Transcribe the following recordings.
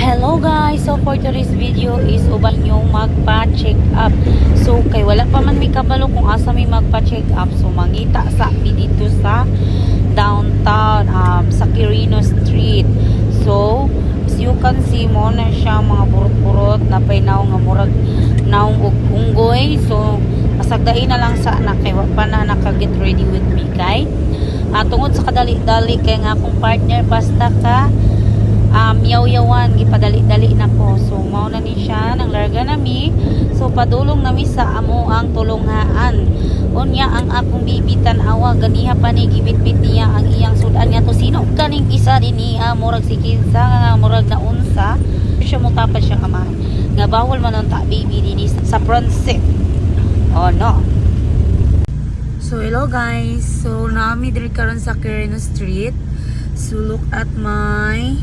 Hello guys, so for today's video is uban yung magpa-check up. So kay wala pa man may kabalo kung asa may magpa-check up. So mangita sa mi dito sa downtown sa Quirino Street. So as you can see mo na siya mga burot-burot na painaw nga murag naong og unggoy. So pasagdain na lang sa anak kay wa pa na naka-get ready with me kay. Tungod sa kadali-dali kay nga akong partner basta ka yaw-yawan gipadali-dali na ko. So mao na ni siya nang larga nami. So padulong nami sa amo ang tulunghaan. Unya ang akong bibitan awa ganiha pa ni gibit-bit niya ang iyang sudan niya to sino kaning isa dinhi murag si kinsa nga murag na unsa siya mo tapad siya kamay nga bawal man ang ta baby dinhi sa front seat. Oh no. So hello guys. So nami diri karon sa Quirino Street. So look at my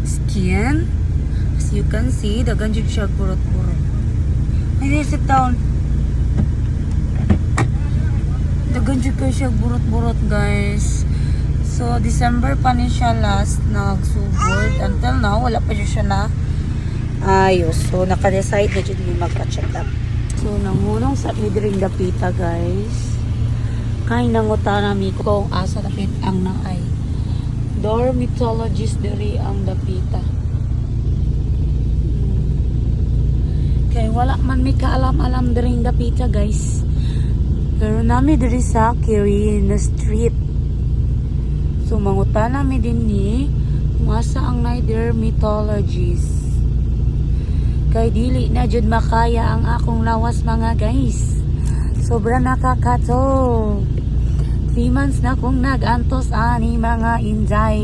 skin. As you can see, dagan jud siya burot-burot. Ay, sit down. Dagan jud kayo siya burot-burot, guys. So, December pa ni siya last nagsugod. Until now, wala pa siya na ayos. So, naka-decide na jud ni magpa-check up. So, nangulong sa midring dapita, guys. Kay nangutan nami kung asa dapit ang naay. Dermatologist diri ang dapita. Kay wala man may kaalam-alam diri ang dapita, guys. Pero nami diri sa Quirino Street. So mangutan nami dinhi kung asa ang nay dermatologist. Kay dili na jud makaya ang akong lawas mga guys. Sobra nakakato. 3 months na kung nag-antos ani mga inday.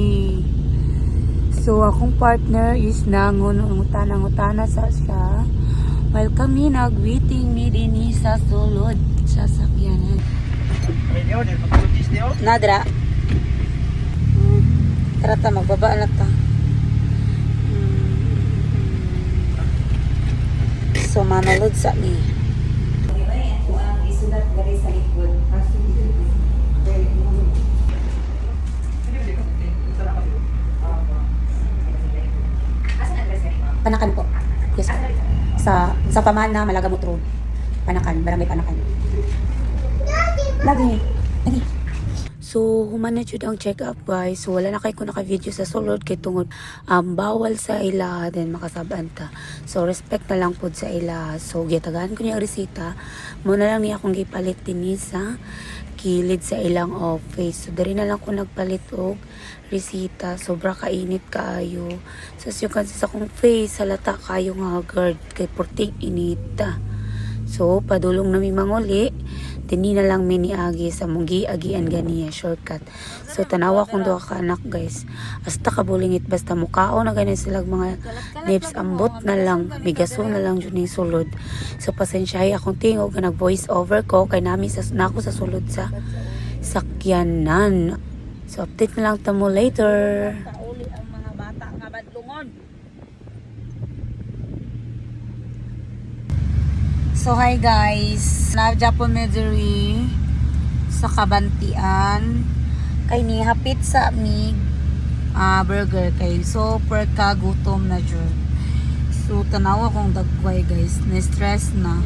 So akong partner is nangungutan-ngutana sa siya. While kami nag-waiting ni dinhi sa sulod sa sakyanan. Nadra. Tara ta magbaba na ta. So manulod sa mi. Isulat gari sa likod. Panakan po. Yes po. Sa Pamana, Malagamut Road. Panakan, barangay Panakan. Lagi. So, human na jud ang check-up guys. So, wala na kayo kung naka-video sa sulod kay tungod bawal sa ila then makasabanta. So, respect na lang po sa ila. So, gitagaan ko niya ang resita. Muna lang niya akong gipalit din sa kilid sa ilang office. So, dari na lang ko nagpalit og resita. Sobra kainit kaayo. So, as you can see sa kong face, halata kayo nga haggard kay porting inita. So, padulong na mi manguli. Dini na lang miniagi sa munggi agian ganiya shortcut. So, tanawa kong duha ka anak guys. Hasta kabulingit basta mukao na ganyan silang mga nips ambot na lang. Bigaso na lang dyan yung sulod. So, pasensyahay akong tingog na nag-voice over ko kay nami na ako sa sulod sa sakyanan. So, update na lang tamo later. Kauli ang mga bata nga badlungon. So, hi guys. Na-Japon Medjeri sa Kabantian. Kay ni hapit sa mi burger kay super kagutom na jud. So, tanawa kong dagway guys. Na-stress na.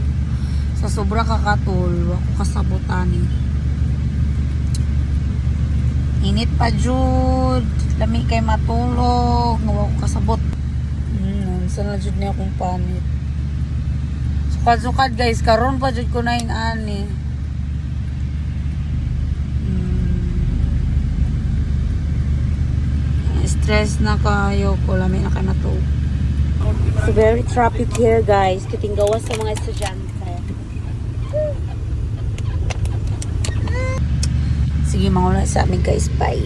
Sa sobra kakatol. Ako kasabotani. Init pa jud. Lami kay matulog. Nawa ko kasabot. Saan na jud niya akong panit. Sukad guys. Karon pa jud ko na ani. Stress na kayo ko. Lami na kayo matulog. It's very traffic here guys. Kitinggawas sa mga estudyante. Sige, mangula sa amin guys. Bye.